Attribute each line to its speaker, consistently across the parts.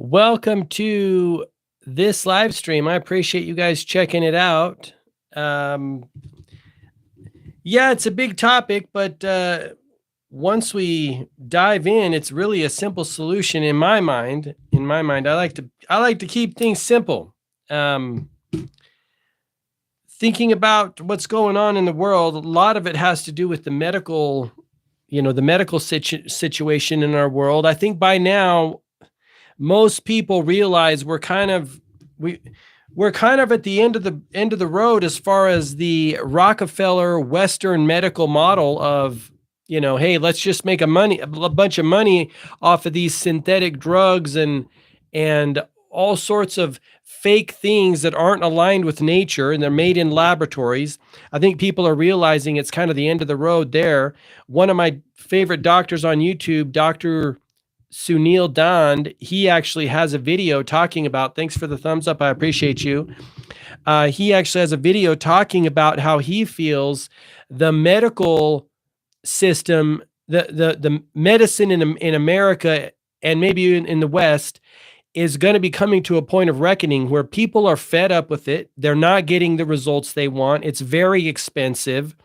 Speaker 1: Welcome to this live stream. I appreciate you guys checking it out. Um, yeah, it's a big topic, but once we dive in, it's really a simple solution in my mind. I like to keep things simple. Thinking about what's going on in the world, a lot of it has to do with the medical, the medical situation in our world. I think by now most people realize we're kind of at the end of the road as far as the Rockefeller Western medical model of, hey, let's just make a bunch of money off of these synthetic drugs and all sorts of fake things that aren't aligned with nature, and they're made in laboratories. I think people are realizing it's kind of the end of the road there. One of my favorite doctors on YouTube, Dr. Sunil Dand, he actually has a video talking about, thanks for the thumbs up, I appreciate you. He actually has a video talking about how he feels the medical system, the medicine in America and maybe in the West is going to be coming to a point of reckoning where people are fed up with it. They're not getting the results they want. It's very expensive.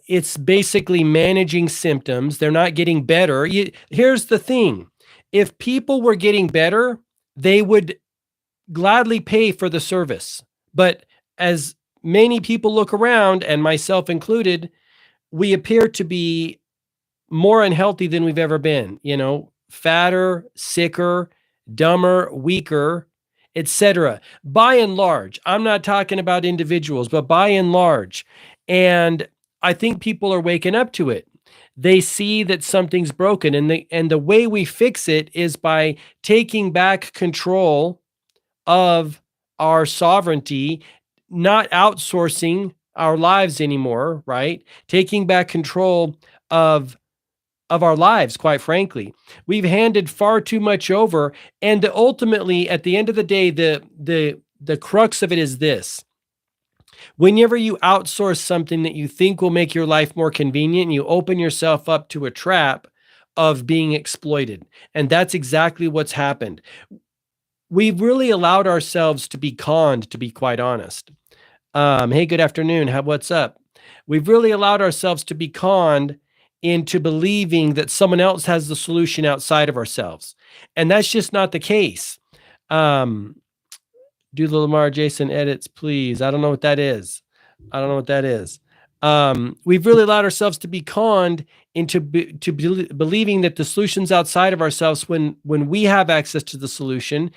Speaker 1: It's basically managing symptoms. They're not getting better. Here's the thing. If people were getting better, they would gladly pay for the service. But as many people look around, and myself included, we appear to be more unhealthy than we've ever been, fatter, sicker, dumber, weaker, etc. By and large, I'm not talking about individuals, but by and large. And I think people are waking up to it. They see that something's broken, and the way we fix it is by taking back control of our sovereignty, not outsourcing our lives anymore, right? Taking back control of our lives, quite frankly. We've handed far too much over, and ultimately, at the end of the day, the crux of it is this. Whenever you outsource something that you think will make your life more convenient, you open yourself up to a trap of being exploited. And that's exactly what's happened. We've really allowed ourselves to be conned, to be quite honest. Hey, good afternoon. What's up? We've really allowed ourselves to be conned into believing that someone else has the solution outside of ourselves. And that's just not the case. Do the Lamar Jason edits, please. I don't know what that is. We've really allowed ourselves to be conned into believing that the solution's outside of ourselves when we have access to the solution.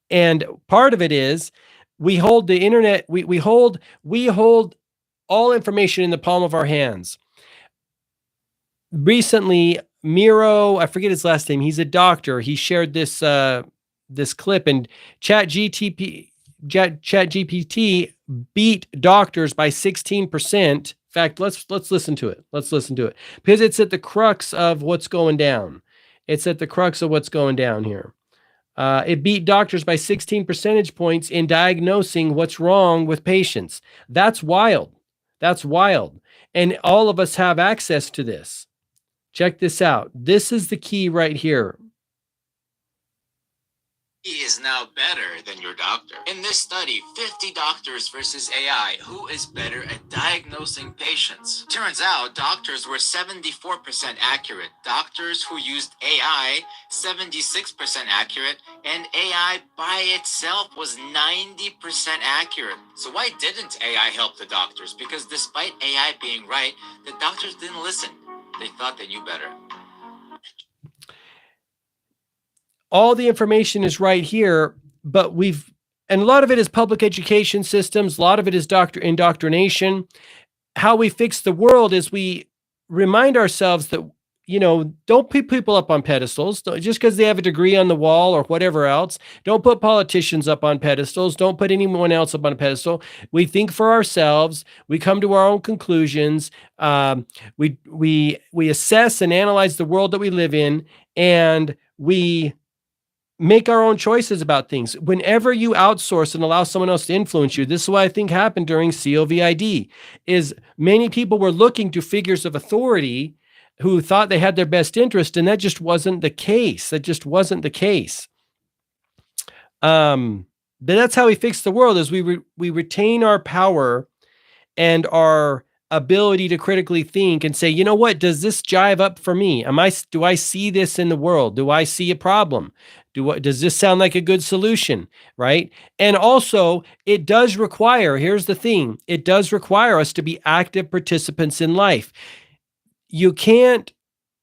Speaker 1: And part of it is we hold the internet, we hold all information in the palm of our hands. Recently, Miro, I forget his last name, he's a doctor. He shared this clip, and ChatGPT beat doctors by 16%. In fact, let's listen to it. Because it's at the crux of what's going down. Here. It beat doctors by 16 percentage points in diagnosing what's wrong with patients. That's wild. And all of us have access to this. Check this out. This is the key right here.
Speaker 2: He is now better than your doctor. In this study, 50 doctors versus AI, who is better at diagnosing patients? Turns out doctors were 74% accurate. Doctors who used AI, 76% accurate, and AI by itself was 90% accurate. So why didn't AI help the doctors? Because despite AI being right, the doctors didn't listen. They thought they knew better.
Speaker 1: All the information is right here, but and a lot of it is public education systems. A lot of it is indoctrination. How we fix the world is we remind ourselves that, don't put people up on pedestals just because they have a degree on the wall or whatever else. Don't put politicians up on pedestals. Don't put anyone else up on a pedestal. We think for ourselves. We come to our own conclusions. We assess and analyze the world that we live in, and we make our own choices about things. Whenever you outsource and allow someone else to influence you, this is what I think happened during COVID, is many people were looking to figures of authority who thought they had their best interest, and that just wasn't the case. That just wasn't the case. But that's how we fix the world: is we retain our power and our ability to critically think and say, you know what, does this jive up for me? Do I see this in the world? Do I see a problem? Does this sound like a good solution? Right? And also, it does require, here's the thing, it does require us to be active participants in life. You can't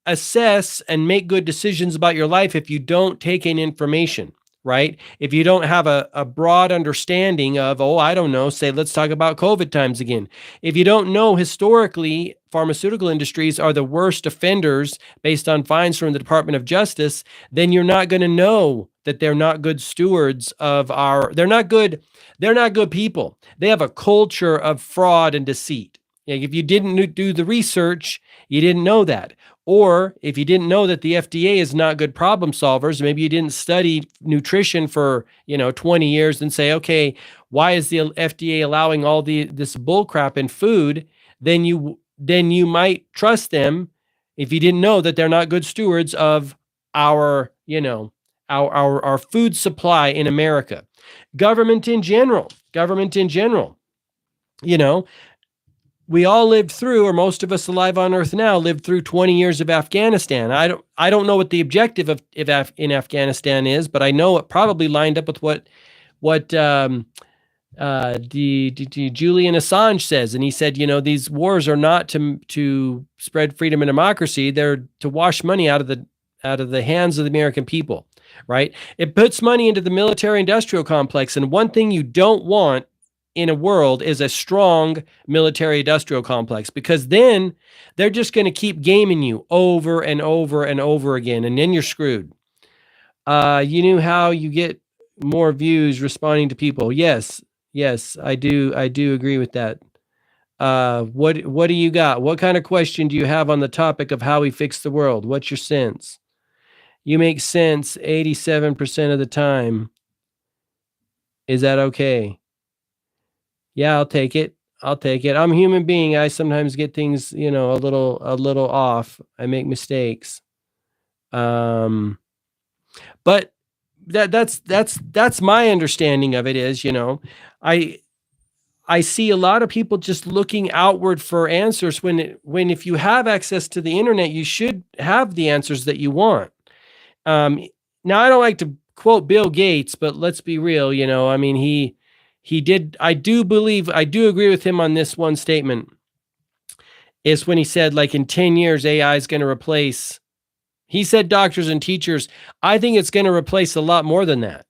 Speaker 1: assess and make good decisions about your life if you don't take in information, right? If you don't have a broad understanding of, I don't know, say, let's talk about COVID times again. If you don't know historically, pharmaceutical industries are the worst offenders based on fines from the Department of Justice, then you're not going to know that they're not good stewards of they're not good people. They have a culture of fraud and deceit. Like, if you didn't do the research, you didn't know that. Or if you didn't know that the FDA is not good problem solvers, maybe you didn't study nutrition for 20 years and say, okay, why is the FDA allowing all this bullcrap in food? Then you might trust them if you didn't know that they're not good stewards of our food supply in America. Government in general. We all lived through, or most of us alive on Earth now lived through 20 years of Afghanistan. I don't know what the objective in Afghanistan is, but I know it probably lined up with what the Julian Assange says. And he said, these wars are not to spread freedom and democracy; they're to wash money out of the hands of the American people. Right? It puts money into the military-industrial complex, and one thing you don't want in a world is a strong military-industrial complex, because then they're just going to keep gaming you over and over and over again, and then you're screwed. You knew how you get more views responding to people. Yes, I do agree with that. What do you got? What kind of question do you have on the topic of how we fix the world? What's your sense? You make sense 87% of the time. Is that okay? Yeah, I'll take it. I'm a human being. I sometimes get things, a little off. I make mistakes. But that's my understanding of it is, I see a lot of people just looking outward for answers when if you have access to the internet, you should have the answers that you want. Now, I don't like to quote Bill Gates, but let's be real, he did. I do agree with him on this one statement. Is when he said, like, in 10 years, AI is going to replace, he said, doctors and teachers. I think it's going to replace a lot more than that,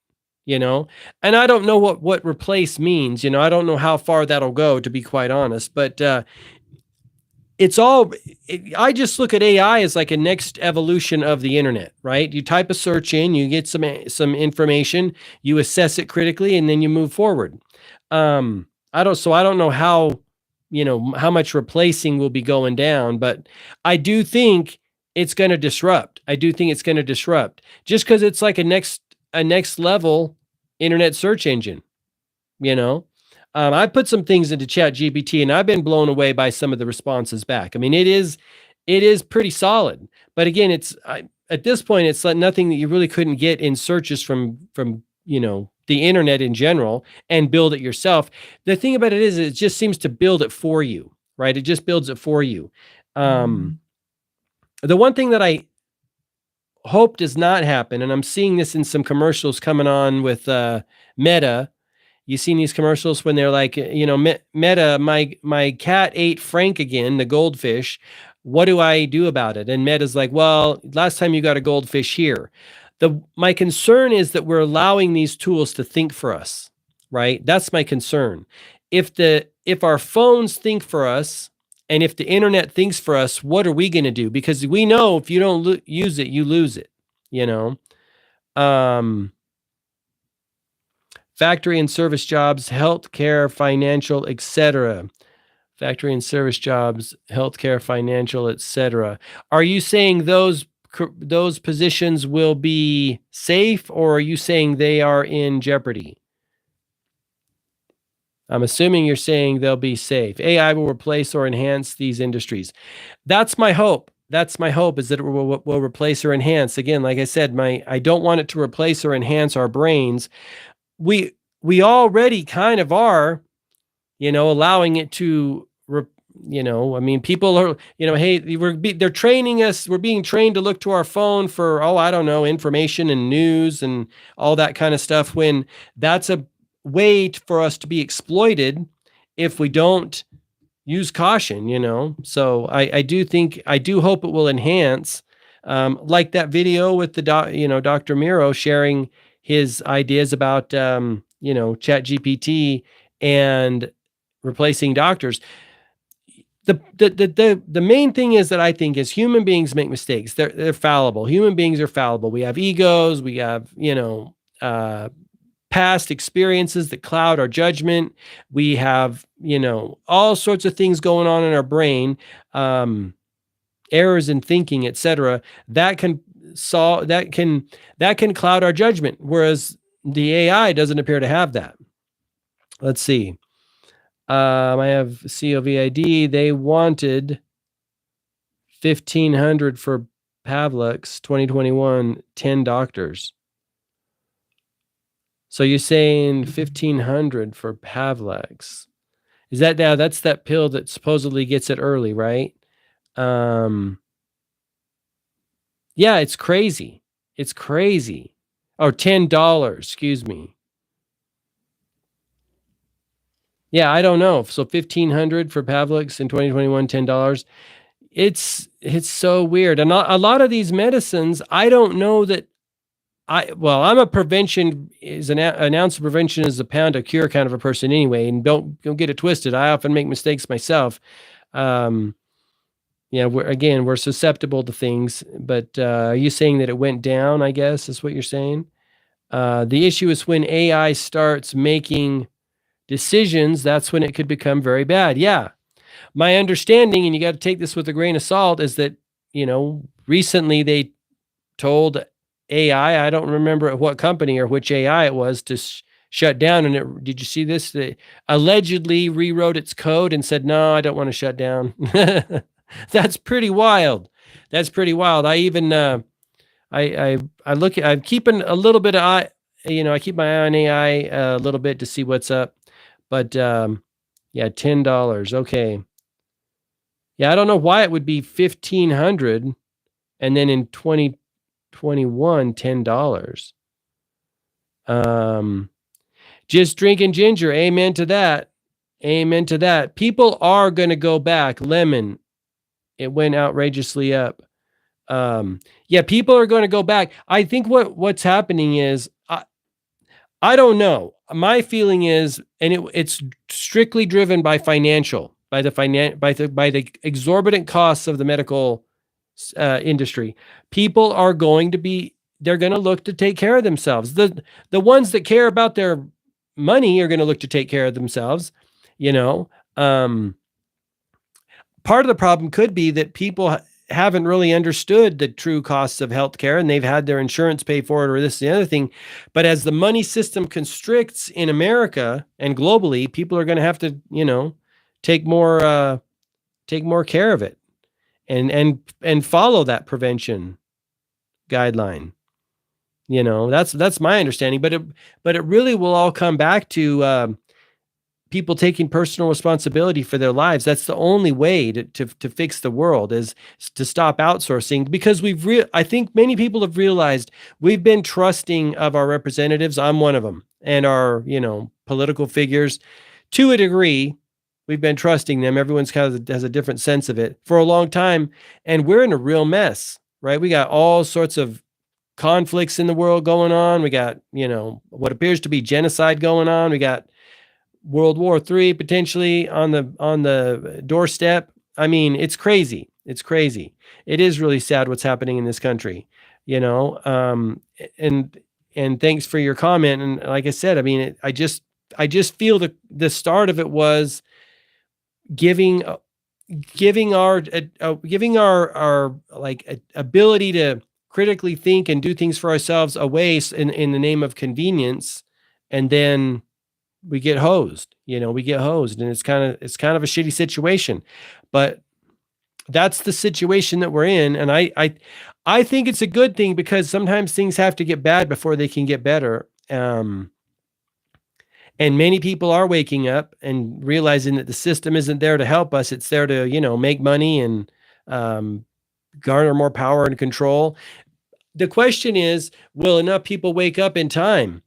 Speaker 1: and I don't know what replace means. I don't know how far that'll go, to be quite honest, but, I just look at AI as like a next evolution of the internet, right? You type a search in, you get some information, you assess it critically, and then you move forward. I don't know how much replacing will be going down, but I do think it's going to disrupt. Just because it's like a next level internet search engine, I put some things into ChatGPT, and I've been blown away by some of the responses back. I mean, it is pretty solid. But again, at this point, it's like nothing that you really couldn't get in searches from the internet in general and build it yourself. The thing about it is, it just seems to build it for you, right? It just builds it for you. The one thing that I hope does not happen, and I'm seeing this in some commercials coming on with Meta. You seen these commercials when they're like, Meta, my cat ate Frank again, the goldfish. What do I do about it? And Meta's like, well, last time you got a goldfish here. My concern is that we're allowing these tools to think for us, right? That's my concern. If our phones think for us, and if the internet thinks for us, what are we going to do? Because we know if you don't use it, you lose it, Factory and service jobs, healthcare, financial, etc. Factory and service jobs, healthcare, financial, etc. Are you saying those positions will be safe, or are you saying they are in jeopardy? I'm assuming you're saying they'll be safe. AI will replace or enhance these industries. That's my hope. that's my hope, is that it will replace or enhance. Again, like I said, I don't want it to replace or enhance our brains. We already kind of are, allowing it to, I mean, people are, hey, they're training us. We're being trained to look to our phone for, I don't know, information and news and all that kind of stuff, when that's a way for us to be exploited if we don't use caution. So I do hope it will enhance, like that video with the Dr. Miro sharing his ideas about, Chat GPT and replacing doctors. The main thing is that I think is human beings make mistakes. They're fallible. Human beings are fallible. We have egos. We have, past experiences that cloud our judgment. We have, all sorts of things going on in our brain, errors in thinking, etc. That can cloud our judgment. Whereas the AI doesn't appear to have that. Let's see. I have COVID. They wanted 1,500 for Pavlux 2021, 10 doctors. So you're saying 1,500 for Pavlux. Is that now? That's that pill that supposedly gets it early, right? Yeah, it's crazy. It's crazy. Oh, $10, excuse me. Yeah, I don't know. So 1,500 for Pavlux in 2021, $10. It's so weird. And a lot of these medicines, I don't know that I'm a prevention is an ounce of prevention is a pound of cure kind of a person anyway. And don't get it twisted. I often make mistakes myself. We're susceptible to things, but are you saying that it went down, I guess is what you're saying? The issue is when AI starts making decisions, that's when it could become very bad. Yeah. My understanding, and you got to take this with a grain of salt, is that, recently they told AI, I don't remember what company or which AI it was, to shut down. And did you see this? They allegedly rewrote its code and said, no, I don't want to shut down. That's pretty wild. That's pretty wild. I even, I'm keeping a little bit of eye, I keep my eye on AI a little bit to see what's up. But yeah, $10. Okay. Yeah, I don't know why it would be 1,500 and then in 2021, $10. Just drinking ginger. Amen to that. Amen to that. People are going to go back. Lemon, it went outrageously up. Yeah, people are going to go back. I think what's happening is, I don't know. My feeling is, and it's strictly driven by by the exorbitant costs of the medical industry. People are going to they're going to look to take care of themselves. The ones that care about their money are going to look to take care of themselves. Part of the problem could be that people haven't really understood the true costs of healthcare, and they've had their insurance pay for it, or this, the other thing. But as the money system constricts in America and globally, people are going to have to, take more care of it and follow that prevention guideline. That's my understanding, but it really will all come back to, people taking personal responsibility for their lives. That's the only way to fix the world, is to stop outsourcing, because I think many people have realized we've been trusting of our representatives. I'm one of them, and our, political figures to a degree. We've been trusting them. Everyone's kind of has a different sense of it for a long time. And we're in a real mess, right? We got all sorts of conflicts in the world going on. We got, what appears to be genocide going on. We got World War III potentially on the doorstep. I mean, it's crazy. It's crazy. It is really sad what's happening in this country, and thanks for your comment. And like I said, I mean, I just feel the start of it was giving our like ability to critically think and do things for ourselves away in the name of convenience, and then we get hosed, and it's kind of a shitty situation. But that's the situation that we're in. And I think it's a good thing, because sometimes things have to get bad before they can get better. And many people are waking up and realizing that the system isn't there to help us. It's there to, make money and garner more power and control. The question is, will enough people wake up in time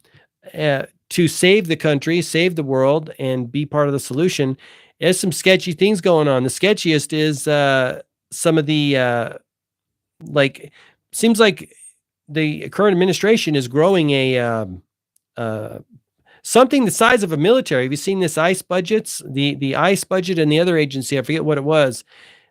Speaker 1: to save the country, save the world, and be part of the solution? There's some sketchy things going on. The sketchiest is some of the seems like the current administration is growing something the size of a military. Have you seen this ICE budgets? The ICE budget and the other agency, I forget what it was.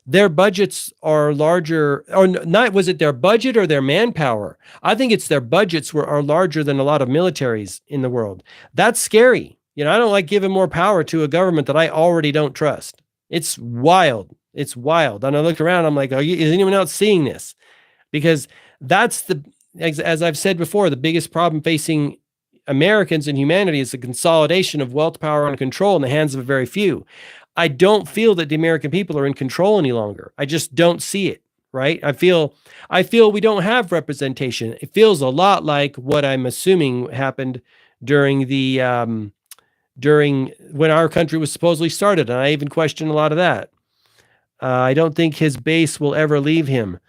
Speaker 1: Their budgets are larger, or not. Was it their budget or their manpower? I think it's their budgets are larger than a lot of militaries in the world. That's scary. I don't like giving more power to a government that I already don't trust. It's wild. It's wild. And I look around, I'm like, is anyone else seeing this? Because that's as I've said before, the biggest problem facing Americans and humanity is the consolidation of wealth, power, and control in the hands of a very few. I don't feel that the American people are in control any longer. I just don't see it, right? I feel we don't have representation. It feels a lot like what I'm assuming happened during when our country was supposedly started. And I even question a lot of that. I don't think his base will ever leave him.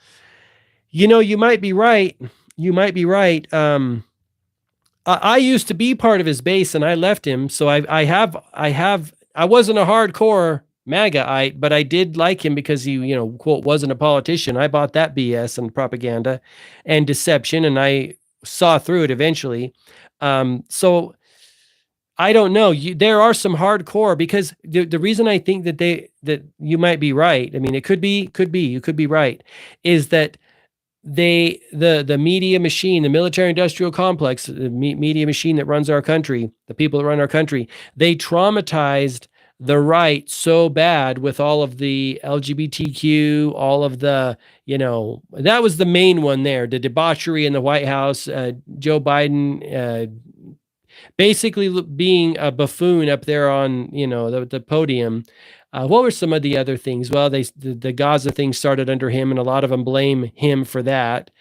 Speaker 1: You might be right. I used to be part of his base and I left him. So I wasn't a hardcore MAGAite, but I did like him because he, quote, wasn't a politician. I bought that BS and propaganda and deception, and I saw through it eventually. So I don't know. There are some hardcore, because the reason I think that you might be right. I mean, it could be, you could be right, is that the media machine, the military industrial complex, the media machine that runs our country, the people that run our country, they traumatized the right so bad with all of the LGBTQ, all of the, that was the main one there, the debauchery in the White House, Joe Biden, basically being a buffoon up there on, the podium. What were some of the other things? Well, the Gaza thing started under him, and a lot of them blame him for that.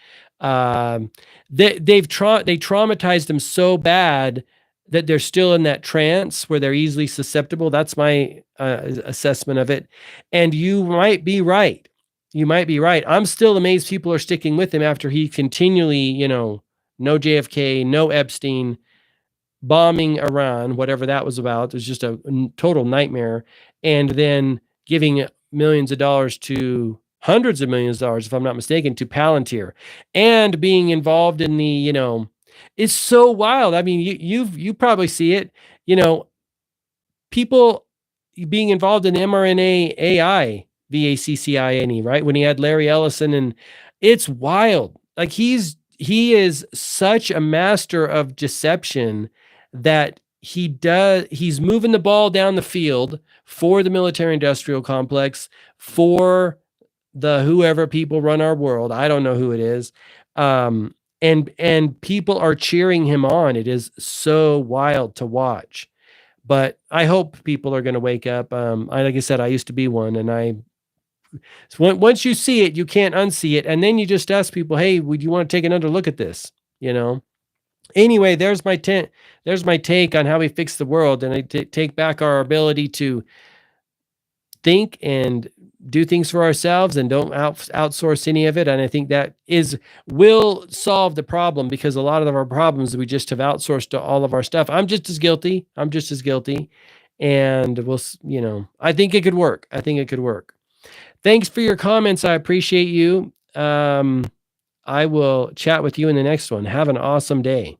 Speaker 1: They traumatized them so bad that they're still in that trance where they're easily susceptible. That's my assessment of it. And you might be right. I'm still amazed people are sticking with him after he continually, no JFK, no Epstein, bombing Iran, whatever that was about. It was just a total nightmare. And then giving millions of dollars to hundreds of millions of dollars, if I'm not mistaken, to Palantir, and being involved in the, it's so wild. I mean, you probably see it, people being involved in mRNA AI, VACCINE, right? When he had Larry Ellison, and it's wild. Like he is such a master of deception that he's moving the ball down the field for the military industrial complex, for the whoever people run our world. I don't know who it is. And people are cheering him on. It is so wild to watch. But I hope people are going to wake up. Like I said, I used to be one, and once you see it, you can't unsee it. And then you just ask people, hey, would you want to take another look at this? Anyway, there's my take on how we fix the world, and I take back our ability to think and do things for ourselves, and don't outsource any of it. And I think that will solve the problem, because a lot of our problems we just have outsourced to all of our stuff. I'm just as guilty. And I think it could work. Thanks for your comments. I appreciate you. I will chat with you in the next one. Have an awesome day.